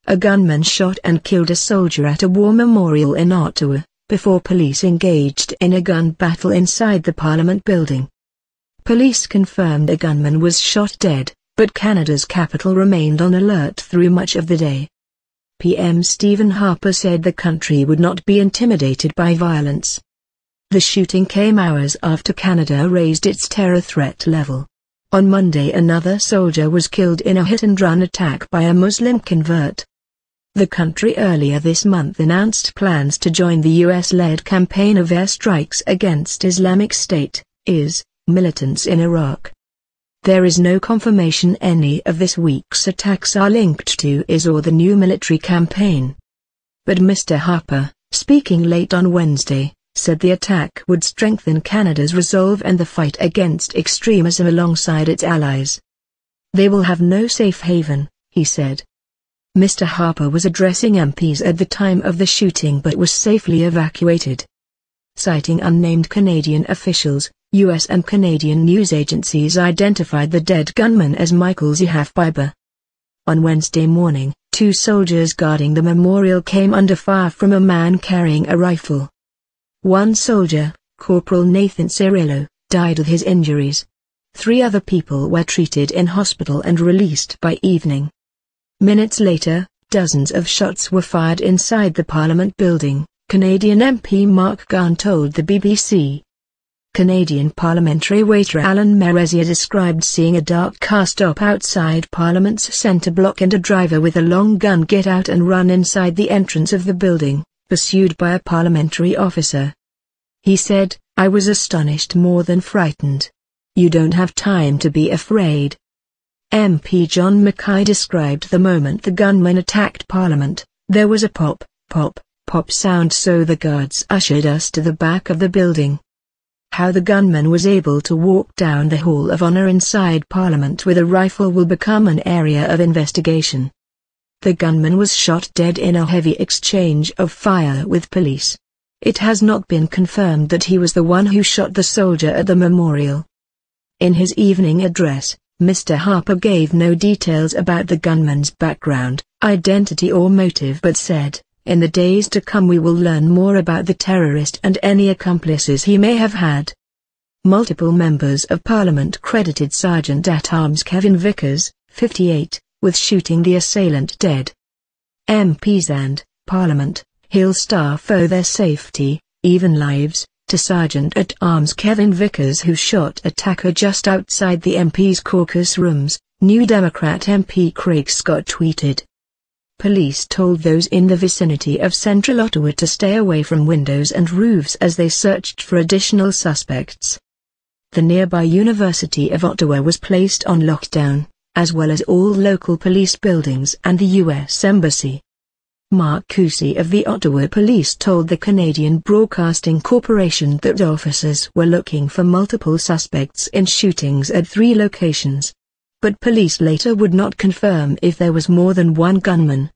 a gunman shot and killed a soldier at a war memorial in Ottawa, before police engaged in a gun battle inside the Parliament building. Police confirmed a gunman was shot dead, but Canada's capital remained on alert through much of the day. PM Stephen Harper said the country would not be intimidated by violence. The shooting came hours after Canada raised its terror threat level. On Monday, another soldier was killed in a hit-and-run attack by a Muslim convert. The country earlier this month announced plans to join the US-led campaign of airstrikes against Islamic State, militants in Iraq. There is no confirmation any of this week's attacks are linked to IS or the new military campaign. But Mr Harper, speaking late on Wednesday, said the attack would strengthen Canada's resolve and the fight against extremism alongside its allies. They will have no safe haven, he said. Mr Harper was addressing MPs at the time of the shooting but was safely evacuated. Citing unnamed Canadian officials, US and Canadian news agencies identified the dead gunman as Michael Harper. On Wednesday morning, 2 soldiers guarding the memorial came under fire from a man carrying a rifle. One soldier, Corporal Nathan Cirillo, died of his injuries. 3 other people were treated in hospital and released by evening. Minutes later, dozens of shots were fired inside the Parliament building, Canadian MP Mark Gunn told the BBC. Canadian parliamentary waiter Alan Merezia described seeing a dark car stop outside Parliament's centre block and a driver with a long gun get out and run inside the entrance of the building, pursued by a parliamentary officer. He said, "I was astonished more than frightened. You don't have time to be afraid." MP John Mackay described the moment the gunman attacked Parliament. "There was a pop, pop, pop sound, so the guards ushered us to the back of the building." How the gunman was able to walk down the Hall of Honour inside Parliament with a rifle will become an area of investigation. The gunman was shot dead in a heavy exchange of fire with police. It has not been confirmed that he was the one who shot the soldier at the memorial. In his evening address, Mr Harper gave no details about the gunman's background, identity or motive, but said, "In the days to come we will learn more about the terrorist and any accomplices he may have had." Multiple members of Parliament credited Sergeant-at-Arms Kevin Vickers, 58, with shooting the assailant dead. MPs and Parliament Hill staff owe their safety, even lives, to Sergeant-at-Arms Kevin Vickers, who shot attacker just outside the MP's caucus rooms, New Democrat MP Craig Scott tweeted. Police told those in the vicinity of central Ottawa to stay away from windows and roofs as they searched for additional suspects. The nearby University of Ottawa was placed on lockdown, as well as all local police buildings and the U.S. Embassy. Mark Cousy of the Ottawa Police told the Canadian Broadcasting Corporation that officers were looking for multiple suspects in shootings at 3 locations. But police later would not confirm if there was more than one gunman.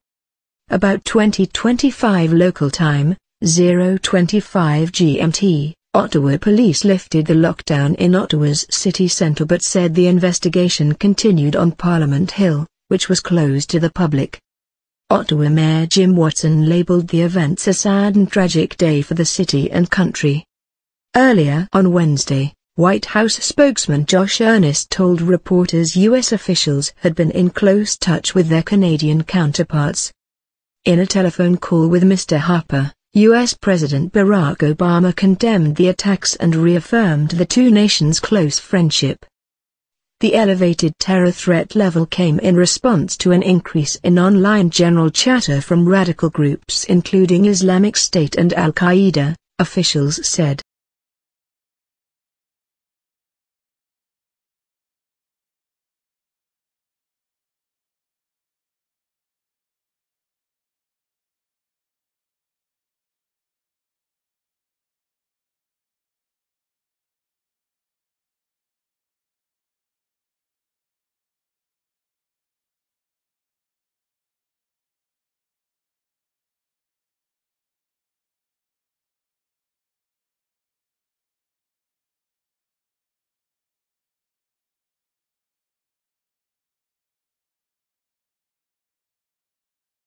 About 20:25 local time, 0:25 GMT, Ottawa police lifted the lockdown in Ottawa's city centre but said the investigation continued on Parliament Hill, which was closed to the public. Ottawa Mayor Jim Watson labelled the events a sad and tragic day for the city and country. Earlier on Wednesday, White House spokesman Josh Earnest told reporters U.S. officials had been in close touch with their Canadian counterparts. In a telephone call with Mr. Harper, U.S. President Barack Obama condemned the attacks and reaffirmed the two nations' close friendship. The elevated terror threat level came in response to an increase in online general chatter from radical groups including Islamic State and Al-Qaeda, officials said.